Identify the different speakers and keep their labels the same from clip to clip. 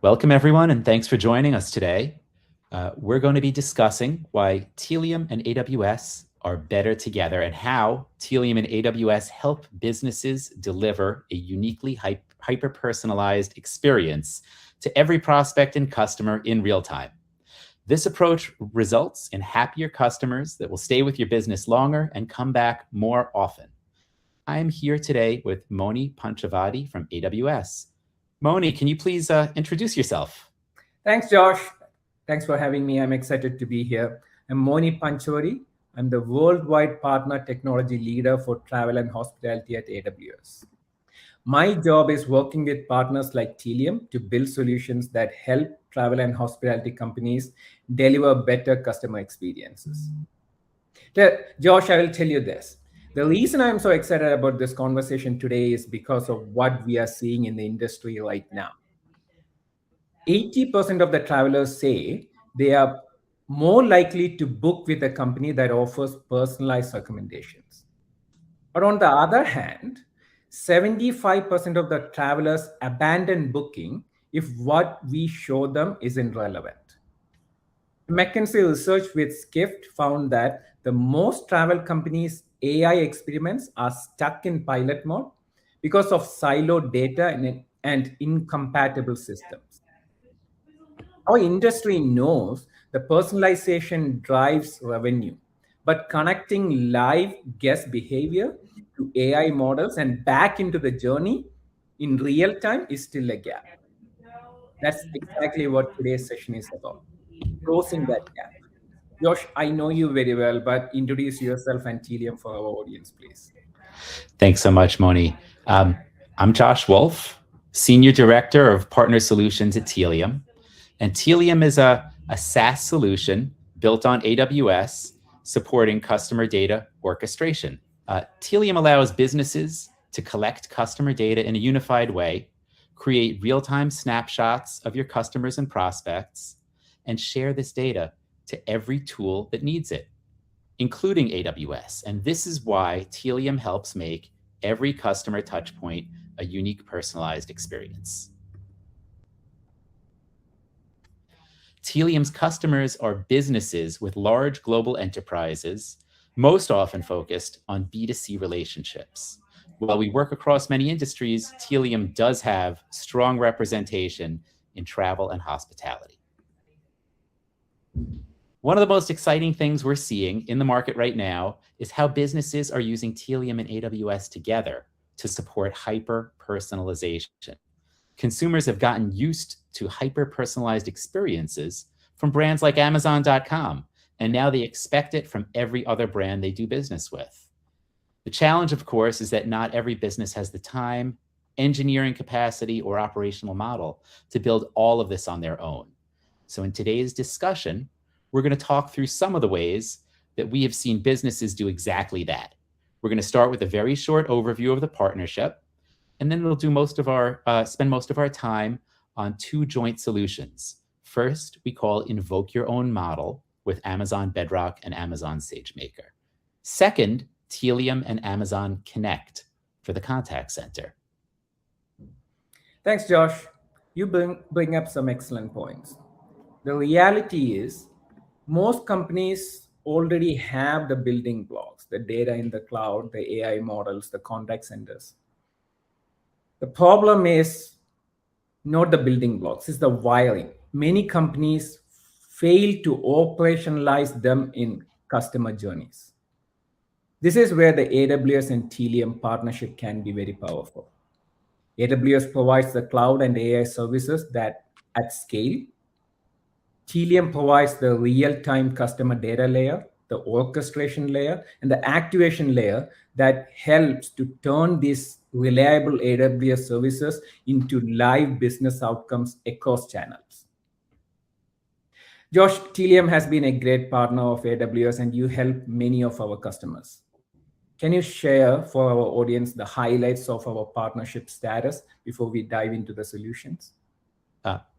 Speaker 1: Welcome, everyone, and thanks for joining us today. We're going to be discussing why Tealium and AWS are better together and how Tealium and AWS help businesses deliver a uniquely hyper-personalized experience to every prospect and customer in real time. This approach results in happier customers that will stay with your business longer and come back more often. I am here today with Moni Panchavadi from AWS. Moni, can you please introduce yourself?
Speaker 2: Thanks, Josh. Thanks for having me. I'm excited to be here. I'm Moni Panchavadi. I'm the worldwide partner technology leader for travel and hospitality at AWS. My job is working with partners like Tealium to build solutions that help travel and hospitality companies deliver better customer experiences. Josh, I will tell you this. The reason I'm so excited about this conversation today is because of what we are seeing in the industry right now. 80% of the travelers say they are more likely to book with a company that offers personalized recommendations. But on the other hand, 75% of the travelers abandon booking if what we show them isn't relevant. McKinsey research with Skift found that the most travel companies' AI experiments are stuck in pilot mode because of siloed data and incompatible systems. Our industry knows the personalization drives revenue, but connecting live guest behavior to AI models and back into the journey in real time is still a gap. That's exactly what today's session is about, closing that gap. Josh, I know you very well, but introduce yourself and Tealium for our audience, please.
Speaker 1: Thanks so much, Moni. I'm Josh Wolf, Senior Director of Partner Solutions at Tealium. And Tealium is a SaaS solution built on AWS supporting customer data orchestration. Tealium allows businesses to collect customer data in a unified way, create real-time snapshots of your customers and prospects, and share this data to every tool that needs it, including AWS. And this is why Tealium helps make every customer touchpoint a unique personalized experience. Tealium's customers are businesses with large global enterprises, most often focused on B2C relationships. While we work across many industries, Tealium does have strong representation in travel and hospitality. One of the most exciting things we're seeing in the market right now is how businesses are using Tealium and AWS together to support hyper-personalization. Consumers have gotten used to hyper-personalized experiences from brands like Amazon.com, and now they expect it from every other brand they do business with. The challenge, of course, is that not every business has the time, engineering capacity, or operational model to build all of this on their own. So in today's discussion, we're going to talk through some of the ways that we have seen businesses do exactly that. We're going to start with a very short overview of the partnership, and then we'll do spend most of our time on two joint solutions. First, we call Invoke Your Own Model with Amazon Bedrock and Amazon SageMaker. Second, Tealium and Amazon Connect for the contact center.
Speaker 2: Thanks, Josh. You bring up some excellent points. The reality is most companies already have the building blocks, the data in the cloud, the AI models, the contact centers. The problem is not the building blocks, it's the wiring. Many companies fail to operationalize them in customer journeys. This is where the AWS and Tealium partnership can be very powerful. AWS provides the cloud and AI services that at scale. Tealium provides the real-time customer data layer, the orchestration layer, and the activation layer that helps to turn these reliable AWS services into live business outcomes across channels. Josh, Tealium has been a great partner of AWS and you help many of our customers. Can you share for our audience the highlights of our partnership status before we dive into the solutions?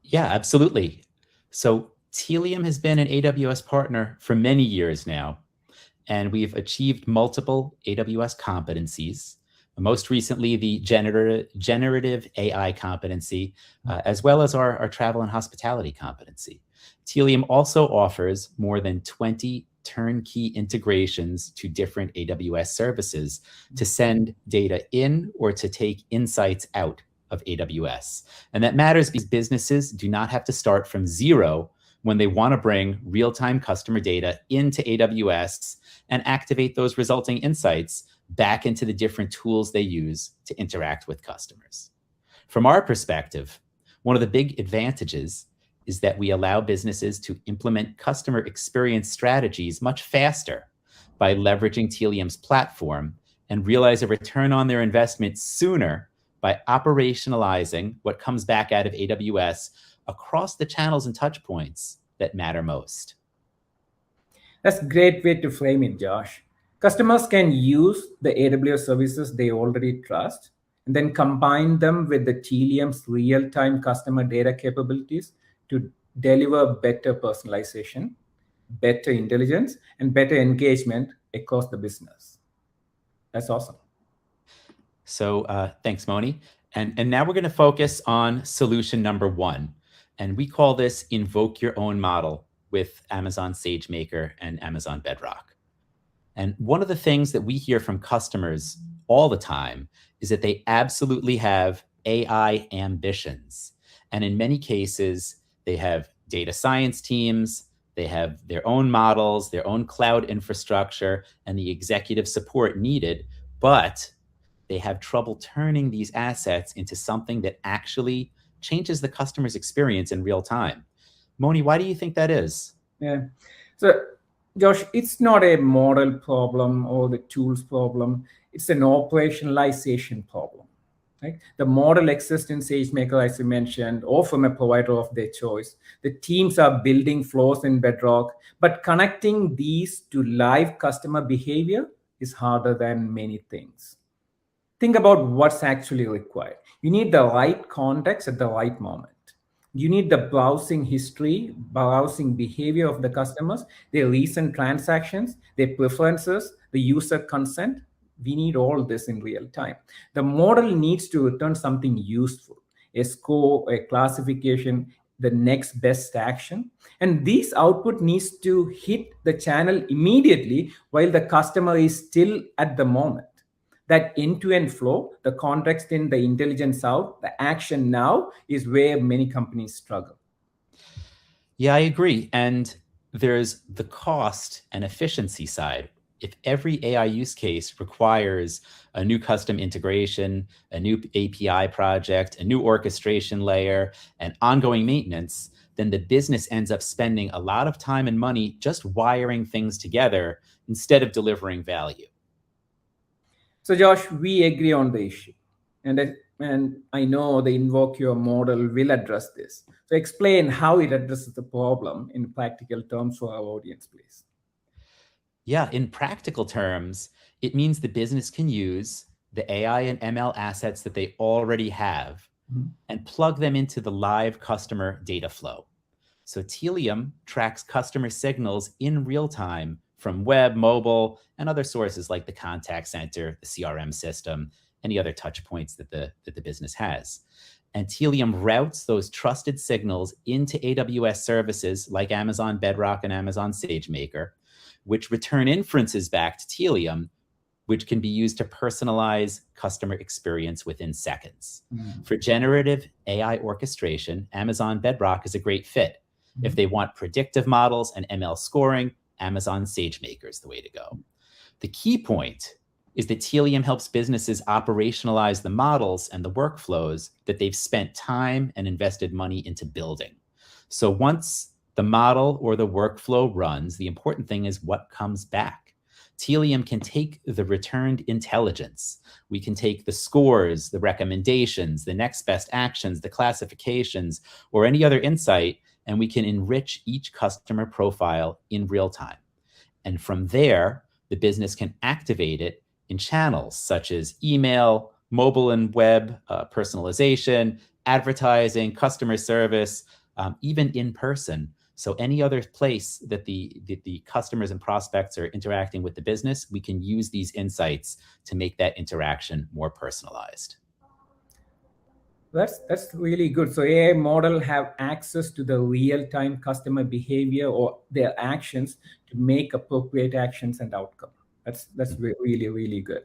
Speaker 1: Yeah, absolutely. So Tealium has been an AWS partner for many years now, and we've achieved multiple AWS competencies most recently the generative AI competency, as well as our travel and hospitality competency. Tealium also offers more than 20 turnkey integrations to different AWS services to send data in or to take insights out of AWS. And that matters because businesses do not have to start from zero when they want to bring real-time customer data into AWS and activate those resulting insights back into the different tools they use to interact with customers. From our perspective, one of the big advantages is that we allow businesses to implement customer experience strategies much faster by leveraging Tealium's platform and realize a return on their investment sooner by operationalizing what comes back out of AWS across the channels and touch points that matter most.
Speaker 2: That's a great way to frame it, Josh. Customers can use the AWS services they already trust and then combine them with the Tealium's real-time customer data capabilities to deliver better personalization, better intelligence, and better engagement across the business. That's awesome.
Speaker 1: So thanks, Moni. And now we're going to focus on solution number one. And we call this invoke your own model with Amazon SageMaker and Amazon Bedrock. And one of the things that we hear from customers all the time is that they absolutely have AI ambitions. And in many cases, they have data science teams, they have their own models, their own cloud infrastructure, and the executive support needed, but they have trouble turning these assets into something that actually changes the customer's experience in real time. Moni, why do you think that is?
Speaker 2: Yeah. So, Josh, it's not a model problem or the tools problem. It's an operationalization problem. Right? The model exists in SageMaker, as you mentioned, or from a provider of their choice. The teams are building flows in Bedrock, but connecting these to live customer behavior is harder than many things. Think about what's actually required. You need the right context at the right moment. You need the browsing history, browsing behavior of the customers, their recent transactions, their preferences, the user consent. We need all this in real time. The model needs to return something useful, a score, a classification, the next best action. And this output needs to hit the channel immediately while the customer is still at the moment. That end-to-end flow, the context in, the intelligence out, the action now is where many companies struggle.
Speaker 1: Yeah, I agree. And there's the cost and efficiency side. If every AI use case requires a new custom integration, a new API project, a new orchestration layer, and ongoing maintenance, then the business ends up spending a lot of time and money just wiring things together instead of delivering value.
Speaker 2: So, Josh, we agree on the issue. And I know the invoke your model will address this. So explain how it addresses the problem in practical terms for our audience, please.
Speaker 1: Yeah, in practical terms, it means the business can use the AI and ML assets that they already have and plug them into the live customer data flow. So Tealium tracks customer signals in real time from web, mobile, and other sources like the contact center, the CRM system, any other touch points that the business has. And Tealium routes those trusted signals into AWS services like Amazon Bedrock and Amazon SageMaker, which return inferences back to Tealium, which can be used to personalize customer experience within seconds. For generative AI orchestration, Amazon Bedrock is a great fit. If they want predictive models and ML scoring, Amazon SageMaker is the way to go. The key point is that Tealium helps businesses operationalize the models and the workflows that they've spent time and invested money into building. So once the model or the workflow runs, the important thing is what comes back. Tealium can take the returned intelligence. We can take the scores, the recommendations, the next best actions, the classifications, or any other insight, and we can enrich each customer profile in real time. And from there, the business can activate it in channels such as email, mobile and web, personalization, advertising, customer service, even in person, So any other place that the customers and prospects are interacting with the business, we can use these insights to make that interaction more personalized.
Speaker 2: That's really good. So AI model have access to the real-time customer behavior or their actions to make appropriate actions and outcome. That's really, really good.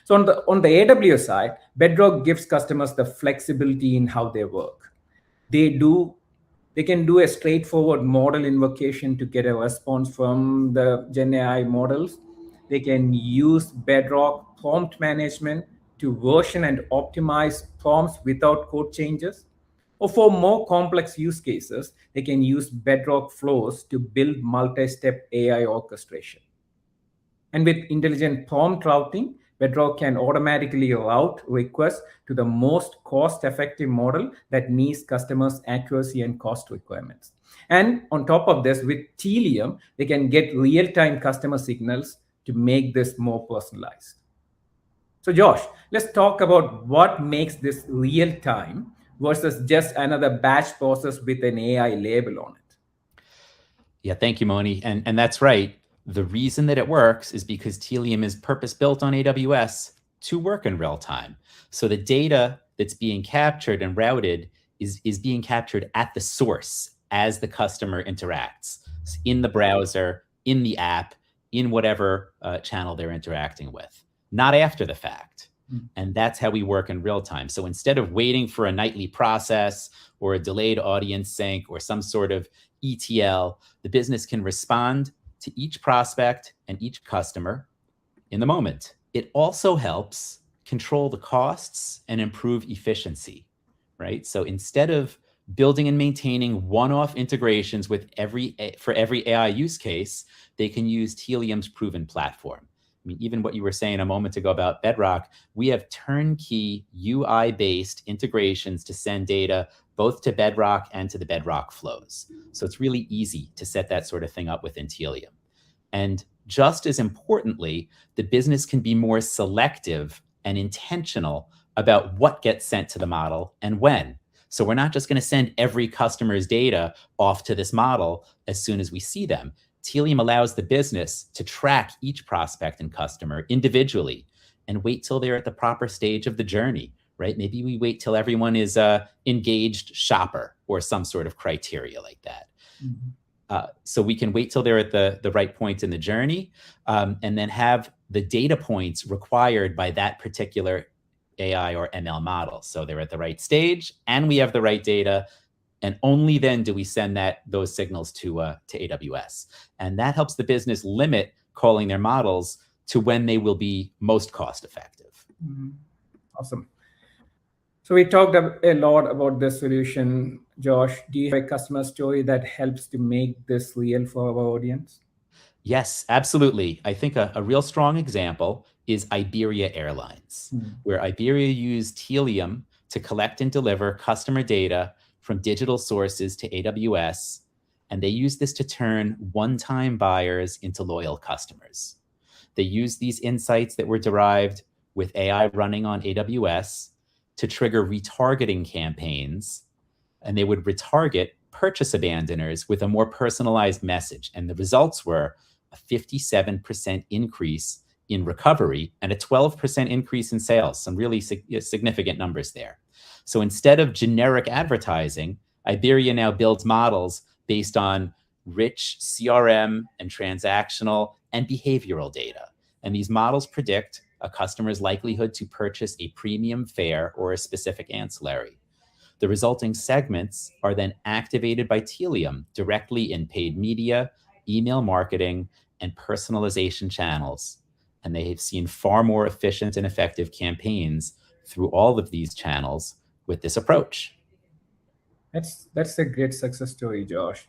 Speaker 2: So on the AWS side, Bedrock gives customers the flexibility in how they work. They can do a straightforward model invocation to get a response from the Gen AI models. They can use Bedrock prompt management to version and optimize prompts without code changes. Or for more complex use cases, they can use Bedrock flows to build multi-step AI orchestration. And with intelligent prompt routing, Bedrock can automatically route requests to the most cost-effective model that meets customers' accuracy and cost requirements. And on top of this, with Tealium, they can get real-time customer signals to make this more personalized. So Josh, let's talk about what makes this real-time versus just another batch process with an AI label on it.
Speaker 1: Yeah, thank you, Moni. And that's right. The reason that it works is because Tealium is purpose-built on AWS to work in real time. So the data that's being captured and routed is being captured at the source as the customer interacts in the browser, in the app, in whatever channel they're interacting with, not after the fact. And that's how we work in real time. So instead of waiting for a nightly process or a delayed audience sync or some sort of ETL, the business can respond to each prospect and each customer in the moment. It also helps control the costs and improve efficiency, right? So instead of building and maintaining one-off integrations for every AI use case, they can use Tealium's proven platform. I mean, even what you were saying a moment ago about Bedrock, we have turnkey UI-based integrations to send data both to Bedrock and to the Bedrock flows. So it's really easy to set that sort of thing up within Tealium. And just as importantly, the business can be more selective and intentional about what gets sent to the model and when. So we're not just going to send every customer's data off to this model as soon as we see them. Tealium allows the business to track each prospect and customer individually and wait till they're at the proper stage of the journey, right? Maybe we wait till everyone is a engaged shopper or some sort of criteria like that. So we can wait till they're at the right point in the journey and then have the data points required by that particular AI or ML model. So they're at the right stage and we have the right data. And only then do we send those signals to AWS. And that helps the business limit calling their models to when they will be most cost effective.
Speaker 2: Awesome. So we talked a lot about this solution. Josh, do you have a customer story that helps to make this real for our audience?
Speaker 1: Yes, absolutely. I think a real strong example is Iberia Airlines, where Iberia used Tealium to collect and deliver customer data from digital sources to AWS, and they use this to turn one-time buyers into loyal customers. They use these insights that were derived with AI running on AWS to trigger retargeting campaigns, and they would retarget purchase abandoners with a more personalized message. And the results were a 57% increase in recovery and a 12% increase in sales, some really significant numbers there. So instead of generic advertising, Iberia now builds models based on rich CRM and transactional and behavioral data. And these models predict a customer's likelihood to purchase a premium fare or a specific ancillary. The resulting segments are then activated by Tealium directly in paid media, email marketing, and personalization channels. And they have seen far more efficient and effective campaigns through all of these channels with this approach.
Speaker 2: That's a great success story, Josh.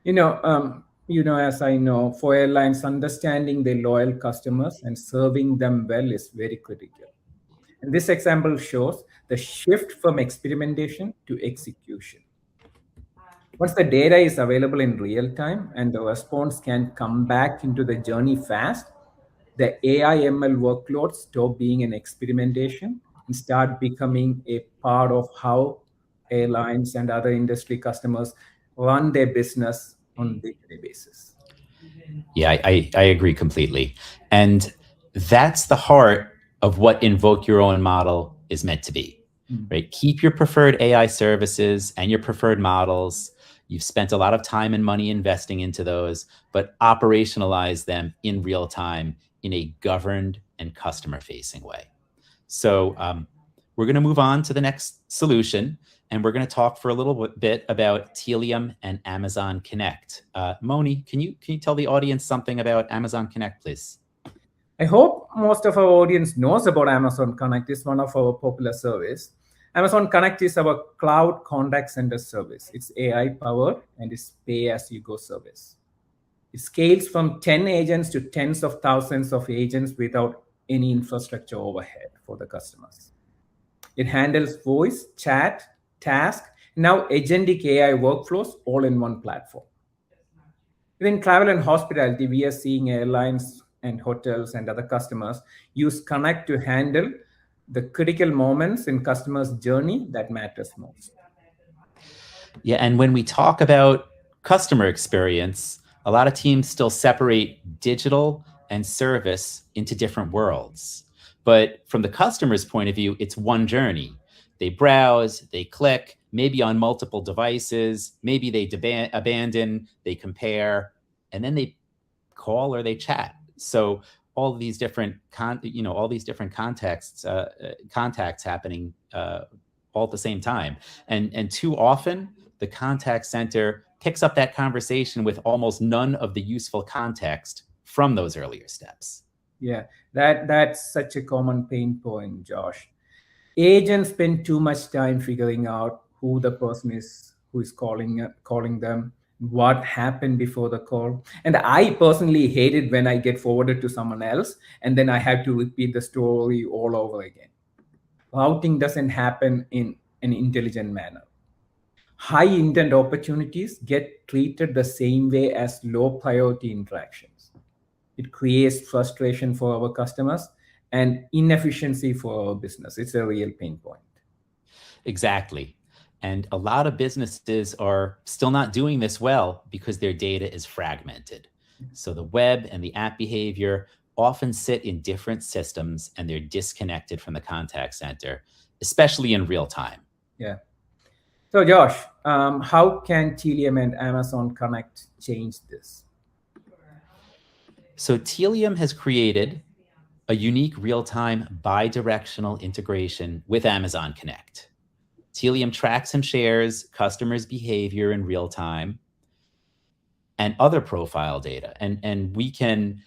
Speaker 2: As I know, for airlines, understanding their loyal customers and serving them well is very critical. And this example shows the shift from experimentation to execution. Once the data is available in real time and the response can come back into the journey fast, the AI ML workloads stop being an experimentation and start becoming a part of how airlines and other industry customers run their business on a day-to-day basis.
Speaker 1: Yeah, I agree completely. And that's the heart of what invoke your own model is meant to be, right? Keep your preferred AI services and your preferred models. You've spent a lot of time and money investing into those, but operationalize them in real time in a governed and customer facing way. So we're going to move on to the next solution, and we're going to talk for a little bit about Tealium and Amazon Connect. Moni, can you tell the audience something about Amazon Connect, please?
Speaker 2: I hope most of our audience knows about Amazon Connect. It's one of our popular service. Amazon Connect is our cloud contact center service. It's AI powered and it's pay-as-you-go service. It scales from 10 agents to tens of thousands of agents without any infrastructure overhead for the customers. It handles voice, chat, task, now agentic AI workflows all in one platform. In travel and hospitality, we are seeing airlines and hotels and other customers use Connect to handle the critical moments in customers' journey that matters most.
Speaker 1: Yeah, and when we talk about customer experience, a lot of teams still separate digital and service into different worlds. But from the customer's point of view, it's one journey. They browse, they click, maybe on multiple devices, maybe they abandon, they compare, and then they call or they chat. So all these different all these different contexts, contacts happening all at the same time, and too often the contact center picks up that conversation with almost none of the useful context from those earlier steps.
Speaker 2: Yeah, that's such a common pain point, Josh. Agents spend too much time figuring out who the person is who is calling them, what happened before the call. And I personally hate it when I get forwarded to someone else and then I have to repeat the story all over again. Routing doesn't happen in an intelligent manner. High intent opportunities get treated the same way as low priority interactions. It creates frustration for our customers and inefficiency for our business. It's a real pain point.
Speaker 1: Exactly. And a lot of businesses are still not doing this well because their data is fragmented. So the web and the app behavior often sit in different systems and they're disconnected from the contact center, especially in real time.
Speaker 2: Yeah. So Josh, how can Tealium and Amazon Connect change this?
Speaker 1: So Tealium has created a unique real-time bi-directional integration with Amazon Connect. Tealium tracks and shares customers' behavior in real time and other profile data. And we can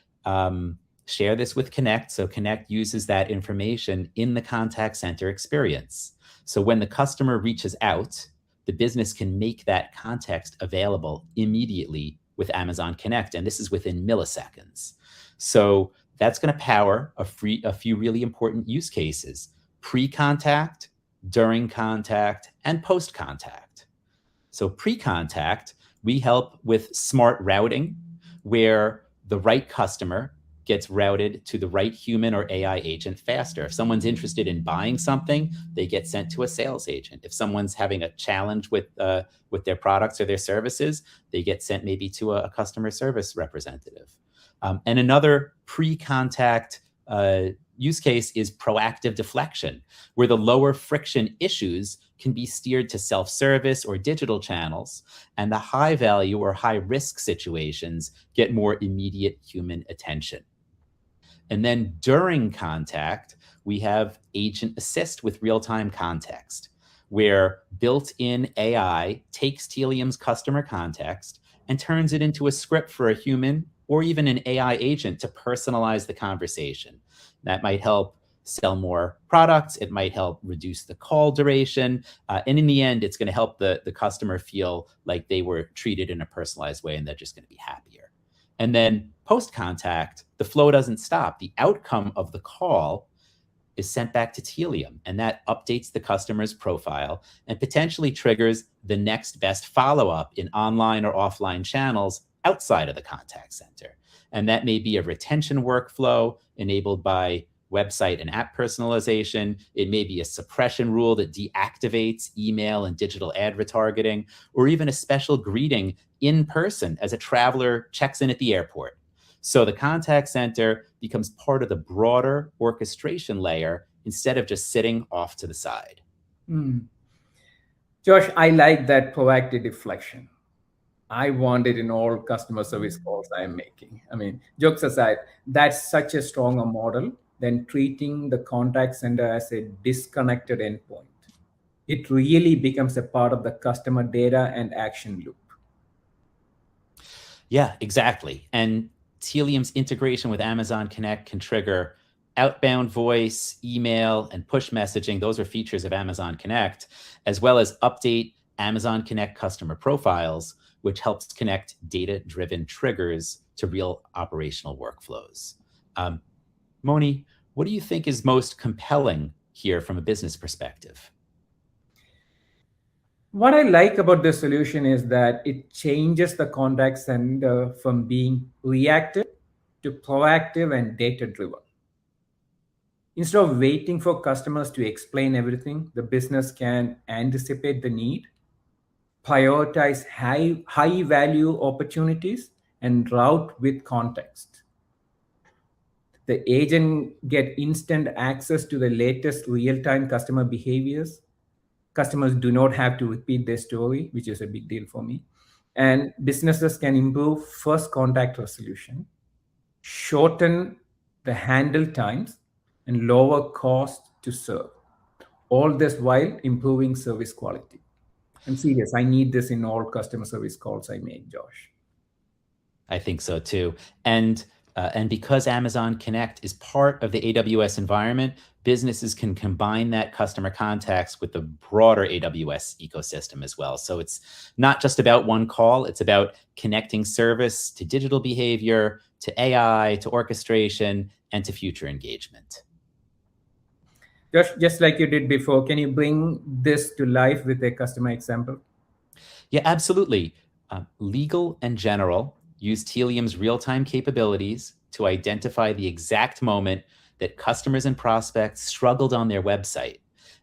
Speaker 1: share this with Connect. So Connect uses that information in the contact center experience. So when the customer reaches out, the business can make that context available immediately with Amazon Connect. And this is within milliseconds. So that's going to power a few really important use cases: pre-contact, during contact, and post-contact. So pre-contact, we help with smart routing, where the right customer gets routed to the right human or AI agent faster. If someone's interested in buying something, they get sent to a sales agent. If someone's having a challenge with their products or their services, they get sent maybe to a customer service representative. And another pre-contact use case is proactive deflection, where the lower friction issues can be steered to self-service or digital channels, and the high value or high risk situations get more immediate human attention. And then during contact, we have Agent Assist with real-time context, where built-in AI takes Tealium's customer context and turns it into a script for a human or even an AI agent to personalize the conversation. That might help sell more products. It might help reduce the call duration. And in the end, it's going to help the customer feel like they were treated in a personalized way and they're just going to be happier. And then post-contact, the flow doesn't stop. The outcome of the call is sent back to Tealium, and that updates the customer's profile and potentially triggers the next best follow-up in online or offline channels outside of the contact center. And that may be a retention workflow enabled by website and app personalization. It may be a suppression rule that deactivates email and digital ad retargeting, or even a special greeting in person as a traveler checks in at the airport. So the contact center becomes part of the broader orchestration layer instead of just sitting off to the side.
Speaker 2: Josh, I like that proactive deflection. I want it in all customer service calls I am making. I mean, jokes aside, that's such a stronger model than treating the contact center as a disconnected endpoint. It really becomes a part of the customer data and action loop.
Speaker 1: Yeah, exactly. And Tealium's integration with Amazon Connect can trigger outbound voice, email, and push messaging. Those are features of Amazon Connect, as well as update Amazon Connect customer profiles, which helps connect data-driven triggers to real operational workflows. Moni, what do you think is most compelling here from a business perspective?
Speaker 2: What I like about this solution is that it changes the contact center from being reactive to proactive and data-driven. Instead of waiting for customers to explain everything, the business can anticipate the need, prioritize high value opportunities, and route with context. The agent get instant access to the latest real-time customer behaviors. Customers do not have to repeat their story, which is a big deal for me. And businesses can improve first contact resolution, shorten the handle times, and lower cost to serve. All this while improving service quality. I'm serious. I need this in all customer service calls I make, Josh.
Speaker 1: I think so too. And because Amazon Connect is part of the AWS environment, businesses can combine that customer contacts with the broader AWS ecosystem as well. So it's not just about one call, it's about connecting service to digital behavior, to AI, to orchestration, and to future engagement.
Speaker 2: Josh, just like you did before, can you bring this to life with a customer example?
Speaker 1: Yeah, absolutely. Legal and General use Tealium's real-time capabilities to identify the exact moment that customers and prospects struggled on their website,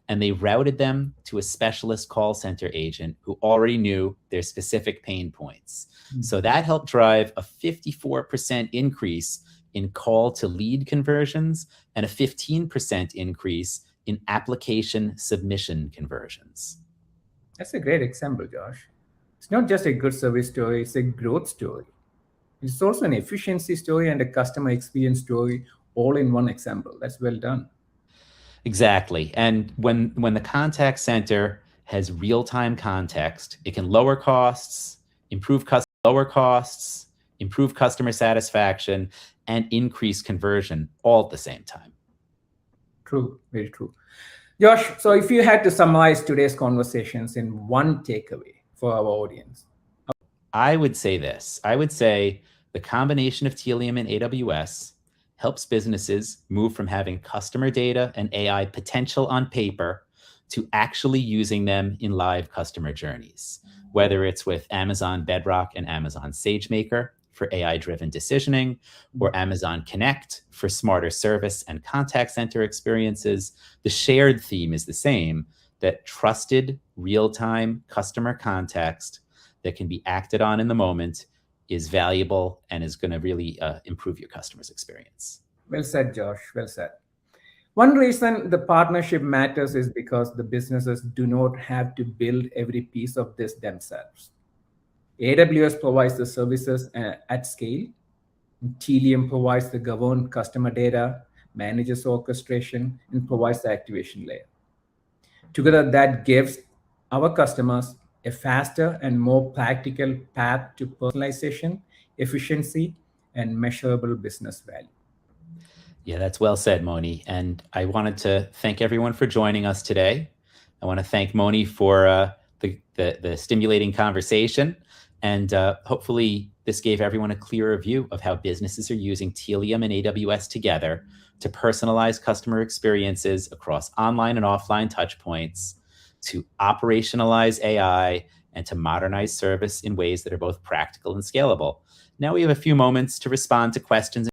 Speaker 1: and they routed them to a specialist call center agent who already knew their specific pain points. So that helped drive a 54% increase in call to lead conversions and a 15% increase in application submission conversions.
Speaker 2: That's a great example, Josh. It's not just a good service story, it's a growth story. It's also an efficiency story and a customer experience story all in one example. That's well done.
Speaker 1: Exactly. And when the contact center has real-time context, it can lower costs, improve customer satisfaction, and increase conversion all at the same time.
Speaker 2: True, very true. Josh, so if you had to summarize today's conversations in one takeaway for our audience,
Speaker 1: I would say this. I would say the combination of Tealium and AWS helps businesses move from having customer data and AI potential on paper to actually using them in live customer journeys, whether it's with Amazon Bedrock and Amazon SageMaker for AI-driven decisioning, or Amazon Connect for smarter service and contact center experiences. The shared theme is the same, that trusted real-time customer context that can be acted on in the moment is valuable and is going to really improve your customer's experience.
Speaker 2: Well said, Josh. Well said. One reason the partnership matters is because the businesses do not have to build every piece of this themselves. AWS provides the services at scale. Tealium provides the governed customer data, manages orchestration, and provides the activation layer. Together, that gives our customers a faster and more practical path to personalization, efficiency, and measurable business value.
Speaker 1: Yeah, that's well said, Moni. And I wanted to thank everyone for joining us today. I want to thank Moni for the stimulating conversation. And hopefully this gave everyone a clearer view of how businesses are using Tealium and AWS together to personalize customer experiences across online and offline touchpoints, to operationalize AI, and to modernize service in ways that are both practical and scalable. Now we have a few moments to respond to questions